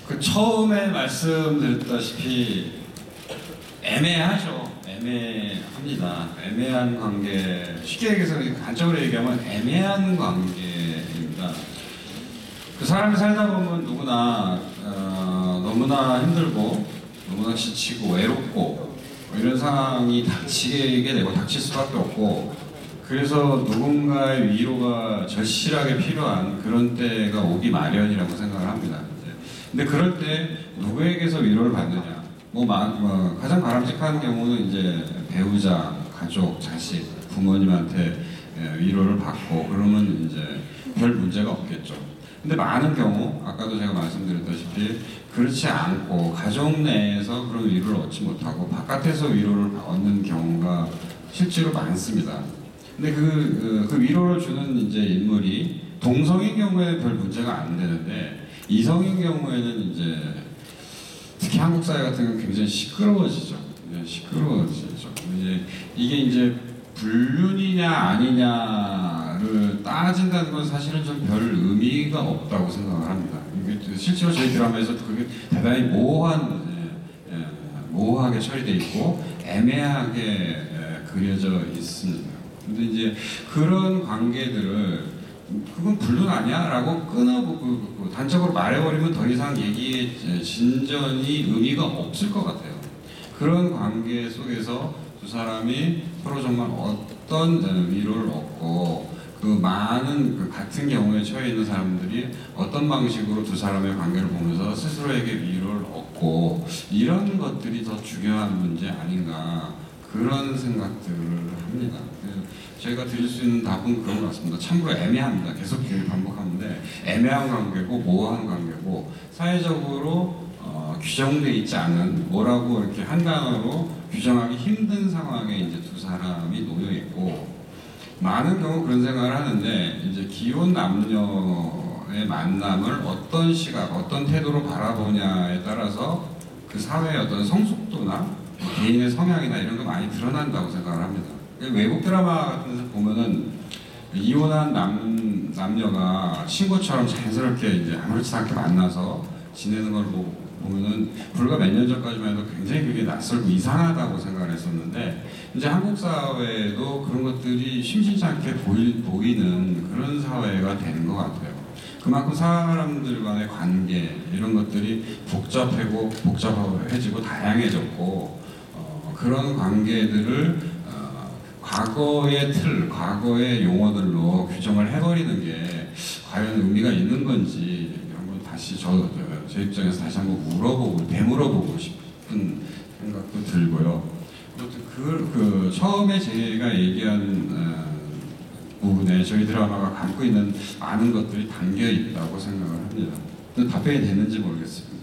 그 처음에 말씀드렸다시피 애매하죠. 애매합니다. 애매한 관계, 쉽게 얘기해서 간접으로 얘기하면 애매한 관계입니다. 그 사람이 살다 보면 누구나 너무나 힘들고 너무나 지치고 외롭고 이런 상황이 닥치게 되고 닥칠 수밖에 없고, 그래서 누군가의 위로가 절실하게 필요한 그런 때가 오기 마련이라고 생각을 합니다. 근데 그럴 때 누구에게서 위로를 받느냐? 가장 바람직한 경우는 이제 배우자, 가족, 자식, 부모님한테 위로를 받고 그러면 이제 별 문제가 없겠죠. 근데 많은 경우, 아까도 제가 말씀드렸다시피 그렇지 않고 가족 내에서 그런 위로를 얻지 못하고 바깥에서 위로를 얻는 경우가 실제로 많습니다. 근데 그 위로를 주는 이제 인물이 동성인 경우에는 별 문제가 안 되는데, 이성인 경우에는 이제 특히 한국 사회 같은 경우는 굉장히 시끄러워지죠. 시끄러워지죠. 이게 이제 불륜이냐 아니냐를 따진다는 건 사실은 좀 별 의미가 없다고 생각을 합니다. 이게 실제로 저희 드라마에서 그게 대단히 모호하게 처리되어 있고 애매하게 그려져 있습니다. 근데 이제 그런 관계들을 그건 불륜 아니야? 라고 끊어보고 단적으로 말해버리면 더 이상 얘기의 진전이 의미가 없을 것 같아요. 그런 관계 속에서 두 사람이 서로 정말 어떤 위로를 얻고, 그 많은 같은 경우에 처해 있는 사람들이 어떤 방식으로 두 사람의 관계를 보면서 스스로에게 위로를 얻고, 이런 것들이 더 중요한 문제 아닌가, 그런 생각들을 합니다. 저희가 드릴 수 있는 답은 그런 것 같습니다. 참고로 애매합니다. 계속 반복하는데 애매한 관계고 모호한 관계고, 사회적으로 규정되어 있지 않은, 뭐라고 이렇게 한 단어로 규정하기 힘든 상황에 이제 두 사람이 놓여 있고, 많은 경우 그런 생각을 하는데, 이제 기혼 남녀의 만남을 어떤 시각, 어떤 태도로 바라보냐에 따라서 그 사회의 어떤 성숙도나 개인의 성향이나 이런 거 많이 드러난다고 생각을 합니다. 외국 드라마 같은 데서 보면은 이혼한 남녀가 친구처럼 자연스럽게 이제 아무렇지 않게 만나서 지내는 걸 보면은 불과 몇 년 전까지만 해도 굉장히 그게 낯설고 이상하다고 생각을 했었는데, 이제 한국 사회도 그런 것들이 심심치 않게 보이는 그런 사회가 되는 것 같아요. 그만큼 사람들 간의 관계 이런 것들이 복잡해지고 다양해졌고, 그런 관계들을 과거의 틀, 과거의 용어들로 규정을 해버리는 게 과연 의미가 있는 건지 한번 다시 제 입장에서 다시 한번 되물어보고 싶은 생각도 들고요. 그 처음에 제가 얘기한 부분에 저희 드라마가 갖고 있는 많은 것들이 담겨 있다고 생각을 합니다. 답변이 됐는지 모르겠습니다.